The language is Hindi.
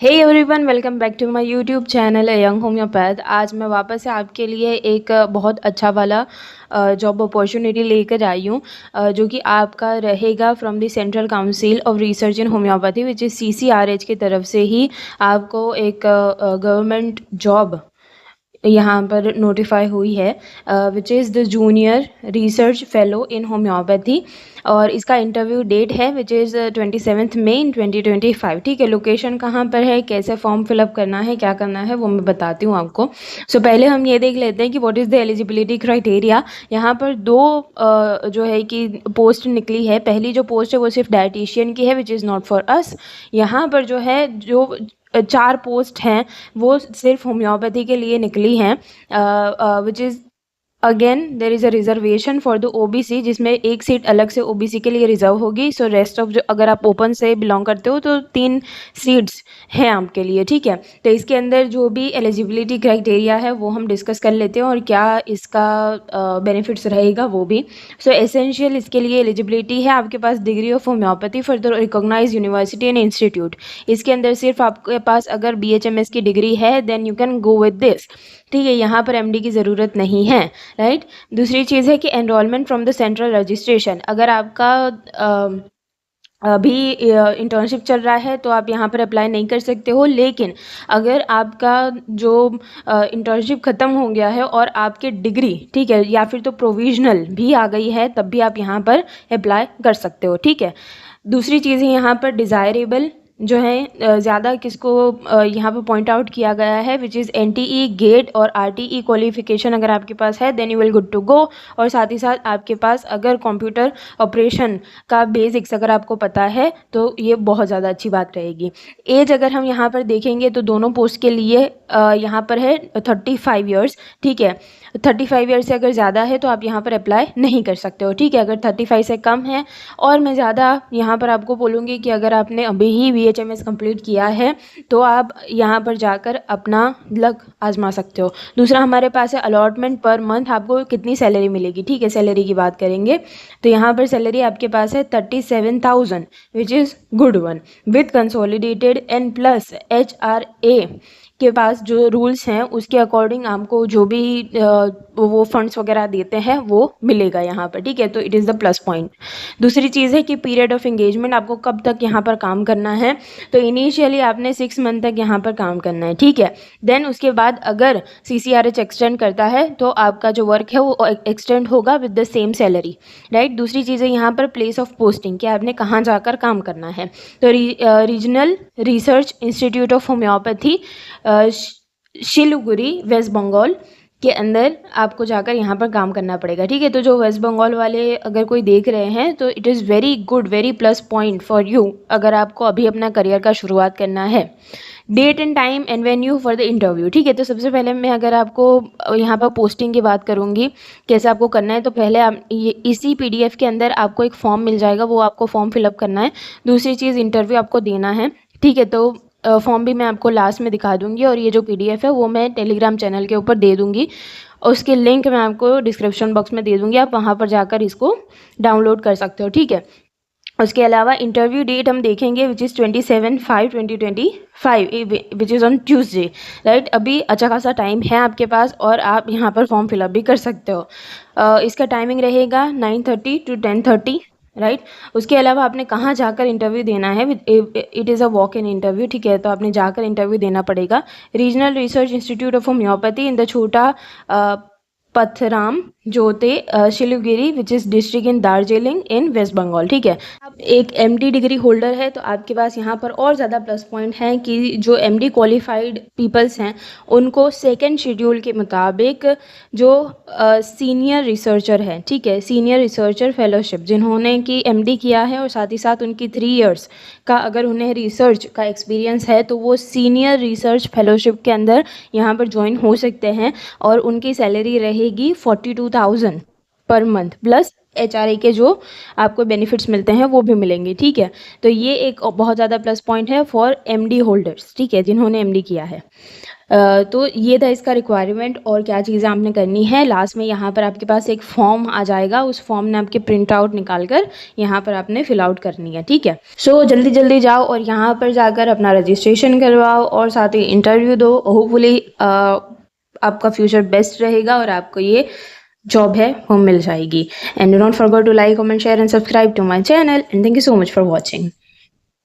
Hey everyone, welcome back to my YouTube channel young homeopath. आज मैं वापस से आपके लिए एक बहुत अच्छा वाला जॉब अपॉर्चुनिटी लेकर आई हूँ, जो कि आपका रहेगा from the central council of research in homeopathy which is CCRH की तरफ से ही आपको एक गवर्नमेंट जॉब यहाँ पर नोटिफाई हुई है, which is the junior research fellow in homeopathy. और इसका इंटरव्यू डेट है विच इज़ 27 मई 2025। ठीक है, लोकेशन कहाँ पर है, कैसे फॉर्म फिलअप करना है, क्या करना है, वो मैं बताती हूँ आपको। सो पहले हम ये देख लेते हैं कि what is the eligibility criteria. यहाँ पर दो जो है कि पोस्ट निकली है। पहली जो पोस्ट है वो सिर्फ डायटिशियन की है, which is not for us. यहाँ पर जो है जो 4 पोस्ट हैं वो सिर्फ होम्योपैथी के लिए निकली हैं, which is again there is a reservation for the OBC, जिसमें एक सीट अलग से OBC के लिए रिजर्व होगी। सो रेस्ट ऑफ जो अगर आप ओपन से बिलोंग करते हो तो 3 सीट्स हैं आपके लिए। ठीक है, तो इसके अंदर जो भी एलिजिबिलिटी क्राइटेरिया है वो हम डिस्कस कर लेते हैं और क्या इसका बेनिफिट्स रहेगा वो भी। सो एसेंशियल इसके लिए एलिजिबिलिटी है आपके पास degree of homeopathy for the recognise university and institute. इसके अंदर सिर्फ आपके पास अगर BHMS की डिग्री है then you can go with this. ठीक है, यहाँ पर MD की ज़रूरत नहीं है, राइट। दूसरी चीज़ है कि enrolment from the central registration. अगर आपका अभी इंटर्नशिप चल रहा है तो आप यहाँ पर अप्लाई नहीं कर सकते हो, लेकिन अगर आपका जो इंटर्नशिप ख़त्म हो गया है और आपकी डिग्री, ठीक है, या फिर तो प्रोविजनल भी आ गई है, तब भी आप यहाँ पर अप्लाई कर सकते हो। ठीक है, दूसरी चीज़ है यहाँ पर डिज़ायरेबल जो है ज़्यादा किसको यहाँ पर पॉइंट आउट किया गया है, विच इज़ NTE गेट और RTE क्वालिफिकेशन अगर आपके पास है then you will good to go. और साथ ही साथ आपके पास अगर कंप्यूटर ऑपरेशन का बेसिक्स अगर आपको पता है तो ये बहुत ज़्यादा अच्छी बात रहेगी। एज अगर हम यहाँ पर देखेंगे तो दोनों पोस्ट के लिए यहाँ पर है 35 ईयर्स। ठीक है, 35 ईयर्स से अगर ज़्यादा है तो आप यहाँ पर अप्लाई नहीं कर सकते हो। ठीक है, अगर 35 से कम है, और मैं ज़्यादा यहाँ पर आपको बोलूँगी कि अगर आपने अभी ही BHMS कंप्लीट किया है तो आप यहाँ पर जाकर अपना लक आजमा सकते हो। दूसरा हमारे पास है अलॉटमेंट पर मंथ, आपको कितनी सैलरी मिलेगी। ठीक है, सैलरी की बात करेंगे तो यहाँ पर सैलरी आपके पास है 37,000 which is good one with consolidated and plus HRA के पास जो रूल्स हैं उसके अकॉर्डिंग आपको जो भी वो फंड्स वगैरह देते हैं वो मिलेगा यहाँ पर। ठीक है, तो it is the plus point. दूसरी चीज़ है कि पीरियड ऑफ एंगेजमेंट, आपको कब तक यहाँ पर काम करना है, तो इनिशियली आपने 6 मंथ तक यहाँ पर काम करना है। ठीक है, देन उसके बाद अगर CCRH एक्सटेंड करता है तो आपका जो वर्क है वो एक्सटेंड होगा with the same salary, right. दूसरी चीज़ है यहाँ पर प्लेस ऑफ पोस्टिंग, कि आपने कहाँ जाकर काम करना है। तो regional research institute of homeopathy Siliguri west Bengal के अंदर आपको जाकर यहाँ पर काम करना पड़ेगा। ठीक है, तो जो वेस्ट बंगाल वाले अगर कोई देख रहे हैं तो it is very good, very plus point for you अगर आपको अभी अपना करियर का शुरुआत करना है। Date and time and venue for the interview. ठीक है, तो सबसे पहले मैं अगर आपको यहाँ पर पोस्टिंग की बात करूँगी कैसे आपको करना है, तो पहले आप इसी PDF के अंदर आपको एक फॉर्म मिल जाएगा, वो आपको फॉर्म फिलअप करना है। दूसरी चीज़ इंटरव्यू आपको देना है। ठीक है, तो फॉर्म भी मैं आपको लास्ट में दिखा दूंगी और ये जो PDF है वो मैं टेलीग्राम चैनल के ऊपर दे दूंगी और उसके लिंक मैं आपको डिस्क्रिप्शन बॉक्स में दे दूंगी, आप वहाँ पर जाकर इसको डाउनलोड कर सकते हो। ठीक है, उसके अलावा इंटरव्यू डेट हम देखेंगे which is 27/5/2025 which is on Tuesday, right. अभी अच्छा खासा टाइम है आपके पास और आप यहाँ पर फॉर्म फिलअप भी कर सकते हो। इसका टाइमिंग रहेगा 9:30 to 10:30, राइट। उसके अलावा आपने कहाँ जाकर इंटरव्यू देना है, it is a walk in interview. ठीक है, तो आपने जाकर इंटरव्यू देना पड़ेगा regional research institute of homeopathy in the Chhota Patharam Jote Siliguri which is district in Darjeeling in west Bengal. ठीक है, आप एक MD डिग्री होल्डर है तो आपके पास यहाँ पर और ज़्यादा प्लस पॉइंट है कि जो MD क्वालिफाइड पीपल्स हैं उनको सेकेंड शेड्यूल के मुताबिक जो सीनियर रिसर्चर है, ठीक है, सीनियर रिसर्चर फेलोशिप जिन्होंने कि MD किया है और साथ ही साथ उनकी 3 इयर्स का अगर उन्हें रिसर्च का एक्सपीरियंस है तो वो सीनियर रिसर्च फेलोशिप के अंदर यहाँ पर ज्वाइन हो सकते हैं और उनकी सैलरी रहेगी 42,000 पर मंथ, प्लस HRA के जो आपको बेनिफिट्स मिलते हैं वो भी मिलेंगे, ठीक है। तो ये एक बहुत ज़्यादा प्लस पॉइंट है फॉर MD होल्डर्स, ठीक है, जिन्होंने MD किया है। तो ये था इसका रिक्वायरमेंट। और क्या चीज़ें आपने करनी है, लास्ट में यहाँ पर आपके पास एक फॉर्म आ जाएगा, उस फॉर्म ने आपके प्रिंट आउट निकाल कर यहाँ पर आपने फिल आउट करनी है, ठीक है। सो जल्दी जल्दी जाओ और यहाँ पर जाकर अपना रजिस्ट्रेशन करवाओ और साथ ही इंटरव्यू दो। होपफुली आपका फ्यूचर बेस्ट रहेगा और आपको ये जॉब है वो मिल जाएगी। And don't forget to like, comment, share and subscribe to my channel and thank you so much for watching.